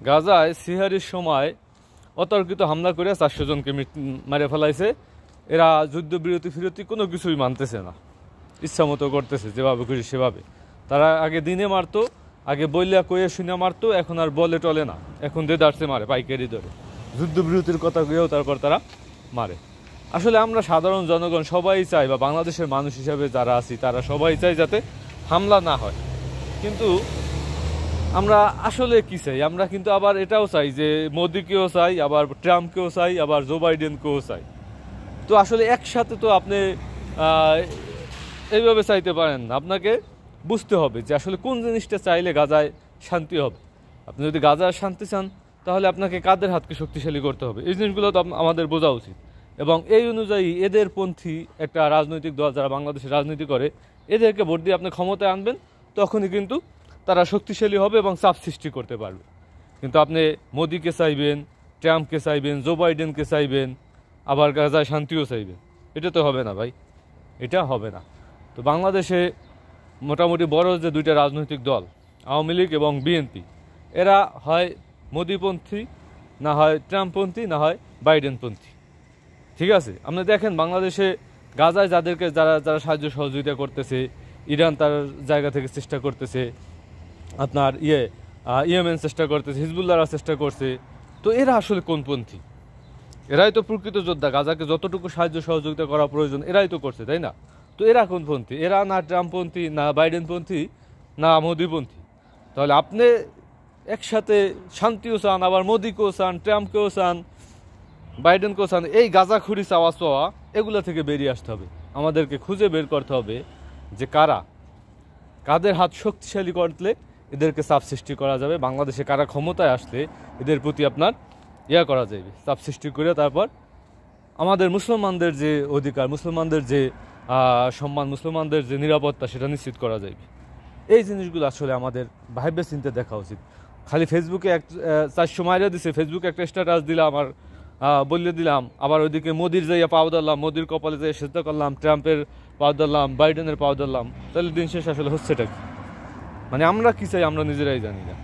গাজায় সিহারির সময় অতর্কিত হামলা করে 400 জনকে মেরে ফেলাইছে। এরা যুদ্ধবিরতি কোনো কিছুই মানতেছে না, ইচ্ছা মতো করতেছে যেভাবে খুশি সেভাবে। তারা আগে দিনে মারতো, আগে বইলা কয়ে শুনে মারতো, এখন আর বলে টলে না, এখন দেদারসে মারে পাইকারি ধরে। যুদ্ধবিরতির কথা গিয়েও তারপর তারা মারে। আসলে আমরা সাধারণ জনগণ সবাই চাই, বা বাংলাদেশের মানুষ হিসাবে যারা আছি তারা সবাই চাই যাতে হামলা না হয়। কিন্তু আমরা আসলে কি চাই? আমরা কিন্তু আবার এটাও চাই যে মোদিকেও চাই, আবার ট্রাম্পকেও চাই, আবার জো বাইডেনকেও চাই। তো আসলে একসাথে তো আপনি এইভাবে চাইতে পারেন না। আপনাকে বুঝতে হবে যে আসলে কোন জিনিসটা চাইলে গাজায় শান্তি হবে। আপনি যদি গাজায় শান্তি চান তাহলে আপনাকে কাদের হাতকে শক্তিশালী করতে হবে, এই জিনিসগুলো তো আমাদের বোঝা উচিত। এবং এই অনুযায়ী এদের পন্থী একটা রাজনৈতিক দল যারা বাংলাদেশে রাজনীতি করে, এদেরকে ভোট দিয়ে আপনি ক্ষমতায় আনবেন, তখনই কিন্তু তারা শক্তিশালী হবে এবং চাপ সৃষ্টি করতে পারবে। কিন্তু আপনি মোদিকে চাইবেন, ট্রাম্পকে চাইবেন, জো বাইডেনকে চাইবেন, আবার গাজায় শান্তিও চাইবেন, এটা তো হবে না ভাই, এটা হবে না। তো বাংলাদেশে মোটামুটি বড় যে দুইটা রাজনৈতিক দল, আওয়ামী লীগ এবং বিএনপি, এরা হয় মোদিপন্থী, না হয় ট্রাম্পপন্থী, না হয় বাইডেনপন্থী। ঠিক আছে, আপনি দেখেন বাংলাদেশে গাজায় যারা সাহায্য সহযোগিতা করতেছে, ইরান তার জায়গা থেকে চেষ্টা করতেছে, আপনার ইয়েমেন চেষ্টা করতেছে, হিজবুল্লাহরা চেষ্টা করছে। তো এরা আসলে কোনপন্থী? এরাই তো প্রকৃত যোদ্ধা। গাজাকে যতটুকু সাহায্য সহযোগিতা করা প্রয়োজন এরাই তো করছে, তাই না? তো এরা কোনপন্থী? এরা না ট্রাম্পপন্থী, না বাইডেনপন্থী, না মোদিপন্থী। তাহলে আপনি একসাথে শান্তিও চান, আবার মোদিকেও চান, ট্রাম্পকেও চান, বাইডেনকেও চান। এই গাজাখুরি চাওয়া এগুলো থেকে বেরিয়ে আসতে হবে। আমাদেরকে খুঁজে বের করতে হবে যে কাদের হাত শক্তিশালী করলে এদেরকে চাপ সৃষ্টি করা যাবে, বাংলাদেশে কারা ক্ষমতায় আসলে এদের প্রতি আপনার করা যাবে, চাপ সৃষ্টি করে তারপর আমাদের মুসলমানদের যে অধিকার, মুসলমানদের যে সম্মান, মুসলমানদের যে নিরাপত্তা, সেটা নিশ্চিত করা যাবে। এই জিনিসগুলো আসলে আমাদের ভাইবে চিন্তে দেখা উচিত। খালি ফেসবুকে 400 মাইরা দিছে, ফেসবুকে একটা স্ট্যাটাস দিলাম আর বলে দিলাম, আবার ওইদিকে মোদির যাইয়া পাও ধরলাম, মোদির কপালে যাইয়া সেদ্ধ করলাম, ট্রাম্পের পাও ধরলাম, বাইডেনের পাও ধরলাম, তাহলে দিন শেষ আসলে হচ্ছেটা কি? মানে আমরা কি চাই আমরা নিজেরাই জানি না।